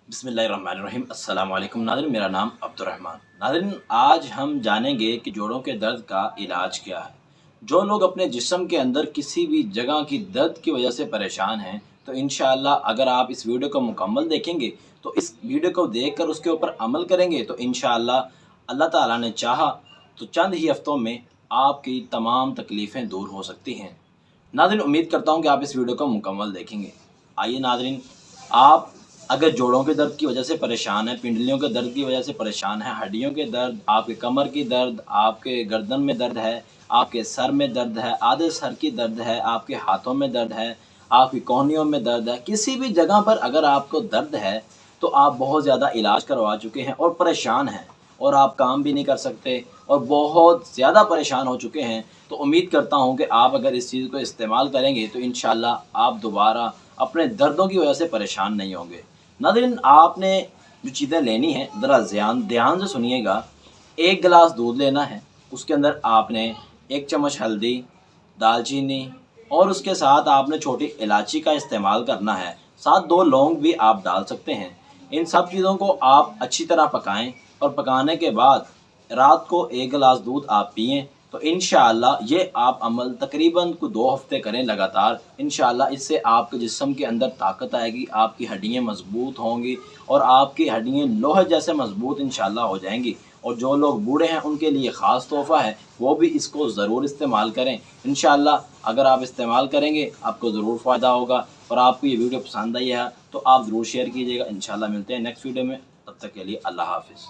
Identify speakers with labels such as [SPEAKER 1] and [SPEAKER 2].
[SPEAKER 1] बिस्मिल्लाहिर्रहमानिर्रहीम। अस्सलाम वालेकुम नाज़रीन, मेरा नाम अब्दुर्रहमान। नाज़रीन, आज हम जानेंगे कि जोड़ों के दर्द का इलाज क्या है। जो लोग अपने जिस्म के अंदर किसी भी जगह की दर्द की वजह से परेशान हैं, तो इंशाअल्लाह अगर आप इस वीडियो को मुकम्मल देखेंगे, तो इस वीडियो को देखकर उसके ऊपर अमल करेंगे, तो इंशाअल्लाह अल्लाह ताला ने चाहा तो चंद ही हफ्तों में आपकी तमाम तकलीफ़ें दूर हो सकती हैं। नाज़रीन, उम्मीद करता हूँ कि आप इस वीडियो को मुकम्मल देखेंगे। आइए नाज़रीन, आप अगर जोड़ों के दर्द की वजह से परेशान हैं, पिंडलियों के दर्द की वजह से परेशान हैं, हड्डियों के दर्द, आपके कमर की दर्द, आपके गर्दन में दर्द है, आपके सर में दर्द है, आधे सर की दर्द है, आपके हाथों में दर्द है, आपकी कोहनियों में दर्द है, किसी भी जगह पर अगर आपको दर्द है, तो आप बहुत ज़्यादा इलाज करवा चुके हैं और परेशान हैं और आप काम भी नहीं कर सकते और बहुत ज़्यादा परेशान हो चुके हैं, तो उम्मीद करता हूँ कि आप अगर इस चीज़ को इस्तेमाल करेंगे, तो इंशाअल्लाह आप दोबारा अपने दर्दों की वजह से परेशान नहीं होंगे। नाज़रीन, आपने जो चीज़ें लेनी हैं ज़रा ध्यान ध्यान से सुनिएगा। 1 गिलास दूध लेना है, उसके अंदर आपने 1 चम्मच हल्दी, दालचीनी और उसके साथ आपने छोटी इलायची का इस्तेमाल करना है। साथ 2 लौंग भी आप डाल सकते हैं। इन सब चीज़ों को आप अच्छी तरह पकाएं और पकाने के बाद रात को 1 गिलास दूध आप पिएँ, तो इंशाअल्लाह ये आप अमल तकरीबन 2 हफ़्ते करें लगातार। इंशाअल्लाह इससे आपके जिस्म के अंदर ताकत आएगी, आपकी हड्डियाँ मज़बूत होंगी और आपकी हड्डियाँ लोहे जैसे मज़बूत इंशाअल्लाह हो जाएंगी। और जो लोग बूढ़े हैं उनके लिए ख़ास तोहफ़ा है, वो भी इसको ज़रूर इस्तेमाल करें। इंशाअल्लाह अगर आप इस्तेमाल करेंगे आपको ज़रूर फ़ायदा होगा। और आपको ये वीडियो पसंद आई है तो आप ज़रूर शेयर कीजिएगा। इंशाअल्लाह मिलते हैं नेक्स्ट वीडियो में, तब तक के लिए अल्लाह हाफ़िज़।